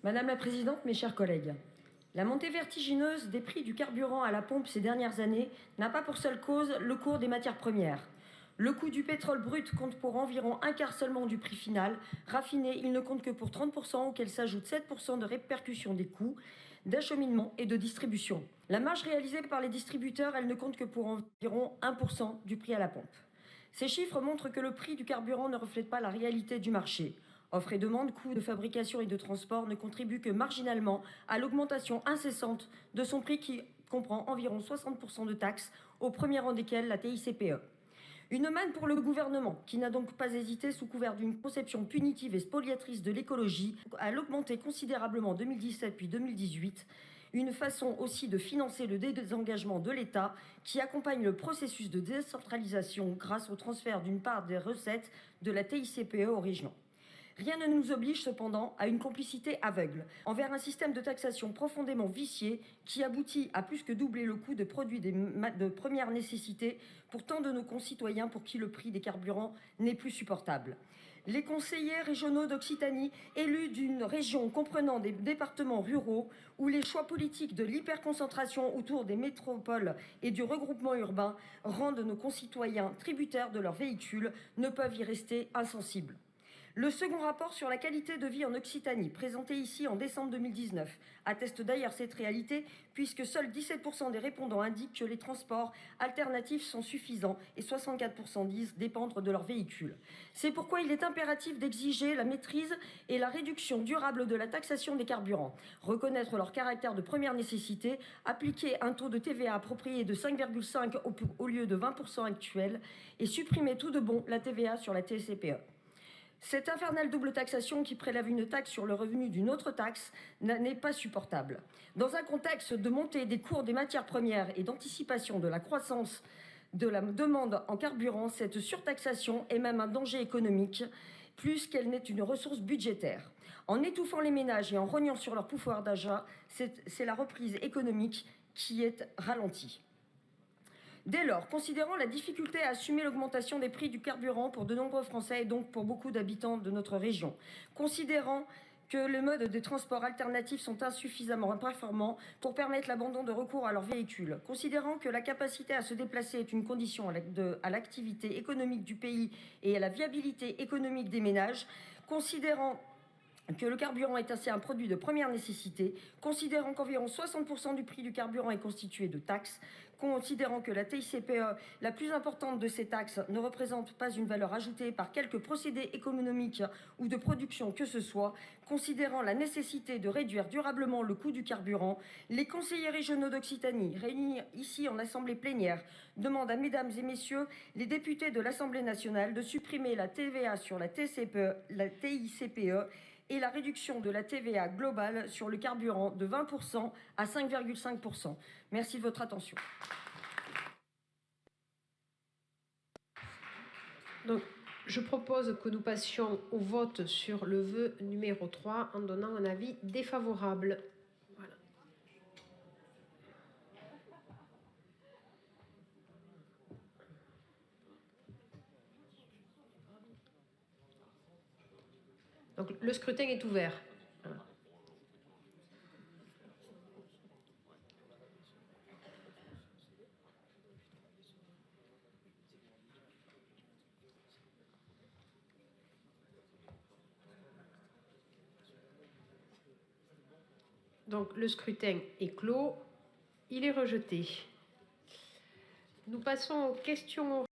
Madame la Présidente, mes chers collègues, la montée vertigineuse des prix du carburant à la pompe ces dernières années n'a pas pour seule cause le cours des matières premières. Le coût du pétrole brut compte pour environ un quart seulement du prix final. Raffiné, il ne compte que pour 30%, auquel s'ajoute 7% de répercussion des coûts d'acheminement et de distribution. La marge réalisée par les distributeurs, elle ne compte que pour environ 1% du prix à la pompe. Ces chiffres montrent que le prix du carburant ne reflète pas la réalité du marché. Offre et demande, coûts de fabrication et de transport ne contribuent que marginalement à l'augmentation incessante de son prix qui comprend environ 60% de taxes, au premier rang desquelles la TICPE. Une manne pour le gouvernement, qui n'a donc pas hésité, sous couvert d'une conception punitive et spoliatrice de l'écologie, à l'augmenter considérablement en 2017 puis 2018. Une façon aussi de financer le désengagement de l'État qui accompagne le processus de décentralisation grâce au transfert d'une part des recettes de la TICPE aux régions. Rien ne nous oblige cependant à une complicité aveugle envers un système de taxation profondément vicié qui aboutit à plus que doubler le coût de produits de première nécessité pour tant de nos concitoyens pour qui le prix des carburants n'est plus supportable. Les conseillers régionaux d'Occitanie, élus d'une région comprenant des départements ruraux où les choix politiques de l'hyperconcentration autour des métropoles et du regroupement urbain rendent nos concitoyens tributaires de leurs véhicules, ne peuvent y rester insensibles. Le second rapport sur la qualité de vie en Occitanie, présenté ici en décembre 2019, atteste d'ailleurs cette réalité, puisque seuls 17% des répondants indiquent que les transports alternatifs sont suffisants et 64% disent dépendre de leur véhicule. C'est pourquoi il est impératif d'exiger la maîtrise et la réduction durable de la taxation des carburants, reconnaître leur caractère de première nécessité, appliquer un taux de TVA approprié de 5,5 au lieu de 20% actuel et supprimer tout de bon la TVA sur la TICPE. Cette infernale double taxation qui prélève une taxe sur le revenu d'une autre taxe n'est pas supportable. Dans un contexte de montée des cours des matières premières et d'anticipation de la croissance de la demande en carburant, cette surtaxation est même un danger économique, plus qu'elle n'est une ressource budgétaire. En étouffant les ménages et en rognant sur leur pouvoir d'achat, c'est la reprise économique qui est ralentie. Dès lors, considérant la difficulté à assumer l'augmentation des prix du carburant pour de nombreux Français et donc pour beaucoup d'habitants de notre région, considérant que les modes de transport alternatifs sont insuffisamment performants pour permettre l'abandon de recours à leurs véhicules, considérant que la capacité à se déplacer est une condition à l'activité économique du pays et à la viabilité économique des ménages, considérant que le carburant est ainsi un produit de première nécessité, considérant qu'environ 60% du prix du carburant est constitué de taxes, considérant que la TICPE, la plus importante de ces taxes, ne représente pas une valeur ajoutée par quelque procédé économique ou de production que ce soit, considérant la nécessité de réduire durablement le coût du carburant, les conseillers régionaux d'Occitanie, réunis ici en assemblée plénière, demandent à mesdames et messieurs les députés de l'Assemblée nationale de supprimer la TVA sur la TICPE et la réduction de la TVA globale sur le carburant de 20% à 5,5%. Merci de votre attention. Donc, je propose que nous passions au vote sur le vœu numéro 3 en donnant un avis défavorable. Voilà. Donc, le scrutin est ouvert. Voilà. Donc, le scrutin est clos. Il est rejeté. Nous passons aux questions orales.